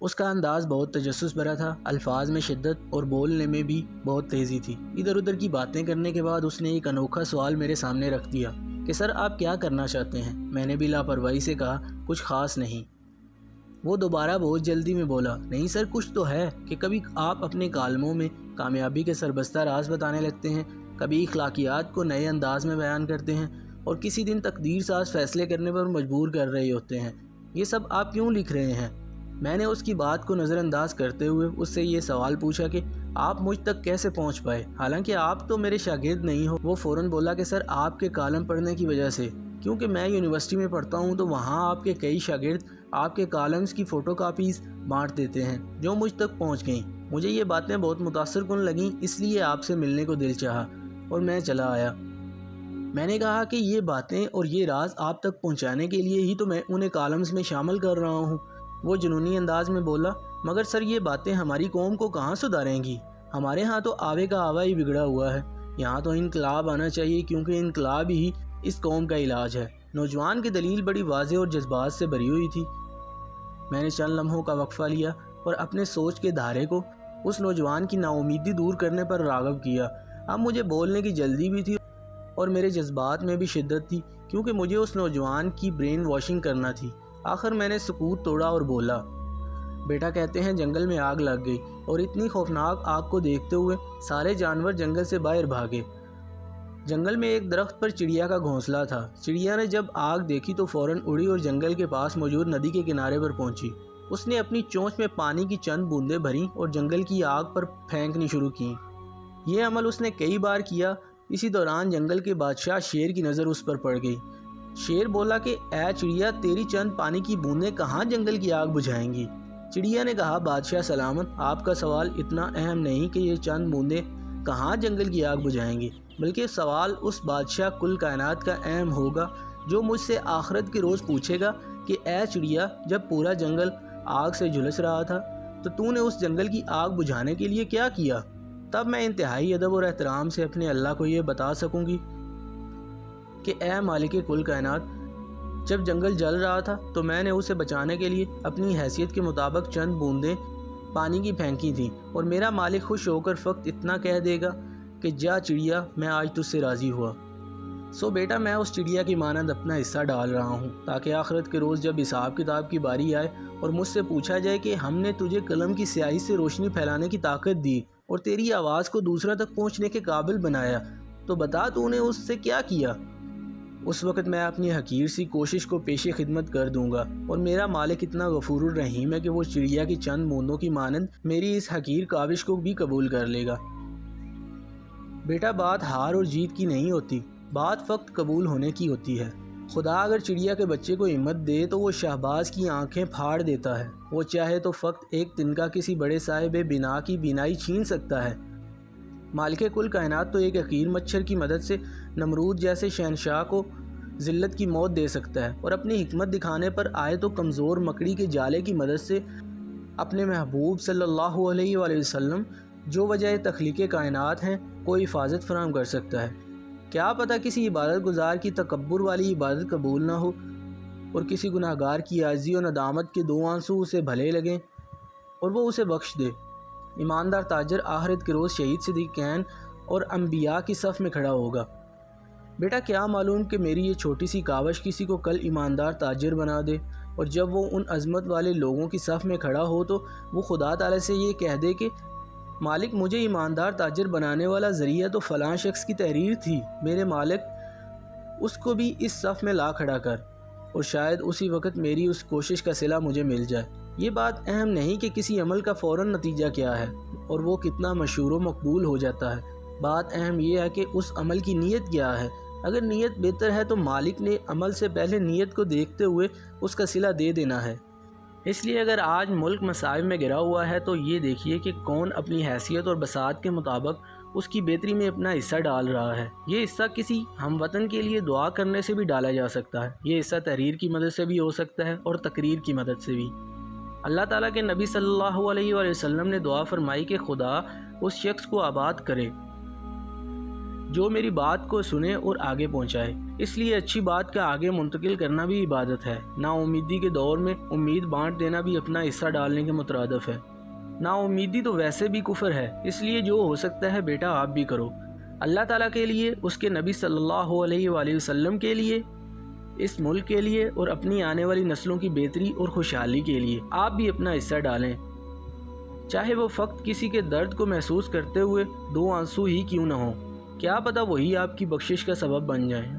اس کا انداز بہت تجسس بھرا تھا، الفاظ میں شدت اور بولنے میں بھی بہت تیزی تھی۔ ادھر ادھر کی باتیں کرنے کے بعد اس نے ایک انوکھا سوال میرے سامنے رکھ دیا کہ سر آپ کیا کرنا چاہتے ہیں؟ میں نے بھی لاپرواہی سے کہا کچھ خاص نہیں۔ وہ دوبارہ بہت جلدی میں بولا نہیں سر، کچھ تو ہے کہ کبھی آپ اپنے کالموں میں کامیابی کے سربستہ راز بتانے لگتے ہیں، کبھی اخلاقیات کو نئے انداز میں بیان کرتے ہیں اور کسی دن تقدیر ساز فیصلے کرنے پر مجبور کر رہے ہوتے ہیں۔ یہ سب آپ کیوں لکھ رہے ہیں؟ میں نے اس کی بات کو نظر انداز کرتے ہوئے اس سے یہ سوال پوچھا کہ آپ مجھ تک کیسے پہنچ پائے، حالانکہ آپ تو میرے شاگرد نہیں ہو۔ وہ فوراً بولا کہ سر آپ کے کالم پڑھنے کی وجہ سے، کیونکہ میں یونیورسٹی میں پڑھتا ہوں تو وہاں آپ کے کئی شاگرد آپ کے کالمز کی فوٹو کاپیز بانٹ دیتے ہیں جو مجھ تک پہنچ گئیں۔ مجھے یہ باتیں بہت متاثر کن لگیں، اس لیے آپ سے ملنے کو دل چاہا اور میں چلا آیا۔ میں نے کہا کہ یہ باتیں اور یہ راز آپ تک پہنچانے کے لیے ہی تو میں انہیں کالمز میں شامل کر رہا ہوں۔ وہ جنونی انداز میں بولا مگر سر یہ باتیں ہماری قوم کو کہاں سدھاریں گی؟ ہمارے ہاں تو آوے کا آوا ہی بگڑا ہوا ہے، یہاں تو انقلاب آنا چاہیے کیونکہ انقلاب ہی اس قوم کا علاج ہے۔ نوجوان کی دلیل بڑی واضح اور جذبات سے بھری ہوئی تھی۔ میں نے چند لمحوں کا وقفہ لیا اور اپنے سوچ کے دھارے کو اس نوجوان کی نا امیدی دور کرنے پر راغب کیا۔ اب مجھے بولنے کی جلدی بھی تھی اور میرے جذبات میں بھی شدت تھی کیونکہ مجھے اس نوجوان کی برین واشنگ کرنا تھی۔ آخر میں نے سکوت توڑا اور بولا بیٹا کہتے ہیں جنگل میں آگ لگ گئی اور اتنی خوفناک آگ کو دیکھتے ہوئے سارے جانور جنگل سے باہر بھاگے۔ جنگل میں ایک درخت پر چڑیا کا گھونسلہ تھا۔ چڑیا نے جب آگ دیکھی تو فوراً اڑی اور جنگل کے پاس موجود ندی کے کنارے پر پہنچی۔ اس نے اپنی چونچ میں پانی کی چند بوندیں بھریں اور جنگل کی آگ پر پھینکنی شروع کیں۔ یہ عمل اس نے کئی بار کیا۔ اسی دوران جنگل کے بادشاہ شیر کی نظر اس پر پڑ گئی۔ شیر بولا کہ اے چڑیا تیری چند پانی کی بوندیں کہاں جنگل کی آگ بجھائیں گی؟ چڑیا نے کہا بادشاہ سلامت، آپ کا سوال اتنا اہم نہیں کہ یہ چند بوندیں کہاں جنگل کی آگ بجھائیں گی، بلکہ سوال اس بادشاہ کل کائنات کا اہم ہوگا جو مجھ سے آخرت کے روز پوچھے گا کہ اے چڑیا جب پورا جنگل آگ سے جھلس رہا تھا تو نے اس جنگل کی آگ بجھانے کے لیے کیا کیا؟ تب میں انتہائی ادب اور احترام سے اپنے اللہ کو یہ بتا سکوں گی کہ اے مالک کل کائنات، جب جنگل جل رہا تھا تو میں نے اسے بچانے کے لیے اپنی حیثیت کے مطابق چند بوندیں پانی کی پھینکی تھیں، اور میرا مالک خوش ہو کر فقط اتنا کہہ دے گا کہ جا چڑیا میں آج تجھ سے راضی ہوا۔ سو بیٹا میں اس چڑیا کی مانند اپنا حصہ ڈال رہا ہوں تاکہ آخرت کے روز جب حساب کتاب کی باری آئے اور مجھ سے پوچھا جائے کہ ہم نے تجھے قلم کی سیاہی سے روشنی پھیلانے کی طاقت دی اور تیری آواز کو دوسروں تک پہنچنے کے قابل بنایا تو بتا تو نے اس سے کیا کیا؟ اس وقت میں اپنی حقیر سی کوشش کو پیش خدمت کر دوں گا اور میرا مالک اتنا غفور الرحیم ہے کہ وہ چڑیا کی چند بوندوں کی مانند میری اس حقیر کاوش کو بھی قبول کر لے گا۔ بیٹا بات ہار اور جیت کی نہیں ہوتی، بات فقط قبول ہونے کی ہوتی ہے۔ خدا اگر چڑیا کے بچے کو ہمت دے تو وہ شہباز کی آنکھیں پھاڑ دیتا ہے، وہ چاہے تو فقط ایک تنکا کسی بڑے صاحب بنا کی بینائی چھین سکتا ہے۔ مالک کل کائنات تو ایک حقیر مچھر کی مدد سے نمرود جیسے شہنشاہ کو ذلت کی موت دے سکتا ہے، اور اپنی حکمت دکھانے پر آئے تو کمزور مکڑی کے جالے کی مدد سے اپنے محبوب صلی اللہ علیہ وآلہ وسلم جو وجہ تخلیق کائنات ہیں کو حفاظت فراہم کر سکتا ہے۔ کیا پتہ کسی عبادت گزار کی تکبر والی عبادت قبول نہ ہو اور کسی گناہ گار کی عاجزی و ندامت کے دو آنسو اسے بھلے لگیں اور وہ اسے بخش دے۔ ایماندار تاجر آخرت کے روز شہید صدیقین اور انبیاء کی صف میں کھڑا ہوگا۔ بیٹا کیا معلوم کہ میری یہ چھوٹی سی کاوش کسی کو کل ایماندار تاجر بنا دے، اور جب وہ ان عظمت والے لوگوں کی صف میں کھڑا ہو تو وہ خدا تعالی سے یہ کہہ دے کہ مالک مجھے ایماندار تاجر بنانے والا ذریعہ تو فلاں شخص کی تحریر تھی، میرے مالک اس کو بھی اس صف میں لا کھڑا کر، اور شاید اسی وقت میری اس کوشش کا صلہ مجھے مل جائے۔ یہ بات اہم نہیں کہ کسی عمل کا فوراً نتیجہ کیا ہے اور وہ کتنا مشہور و مقبول ہو جاتا ہے، بات اہم یہ ہے کہ اس عمل کی نیت کیا ہے۔ اگر نیت بہتر ہے تو مالک نے عمل سے پہلے نیت کو دیکھتے ہوئے اس کا صلہ دے دینا ہے۔ اس لیے اگر آج ملک مصائب میں گرا ہوا ہے تو یہ دیکھیے کہ کون اپنی حیثیت اور بساط کے مطابق اس کی بہتری میں اپنا حصہ ڈال رہا ہے۔ یہ حصہ کسی ہم وطن کے لیے دعا کرنے سے بھی ڈالا جا سکتا ہے، یہ حصہ تحریر کی مدد سے بھی ہو سکتا ہے اور تقریر کی مدد سے بھی۔ اللہ تعالیٰ کے نبی صلی اللہ علیہ وآلہ وسلم نے دعا فرمائی کہ خدا اس شخص کو آباد کرے جو میری بات کو سنے اور آگے پہنچائے۔ اس لیے اچھی بات کا آگے منتقل کرنا بھی عبادت ہے۔ نا امیدی کے دور میں امید بانٹ دینا بھی اپنا حصہ ڈالنے کے مترادف ہے۔ نا امیدی تو ویسے بھی کفر ہے، اس لیے جو ہو سکتا ہے بیٹا آپ بھی کرو، اللہ تعالیٰ کے لیے، اس کے نبی صلی اللہ علیہ وآلہ وسلم کے لیے، اس ملک کے لیے اور اپنی آنے والی نسلوں کی بہتری اور خوشحالی کے لیے آپ بھی اپنا حصہ ڈالیں، چاہے وہ فقط کسی کے درد کو محسوس کرتے ہوئے 2 آنسو ہی کیوں نہ ہوں، کیا پتہ وہی آپ کی بخشش کا سبب بن جائیں۔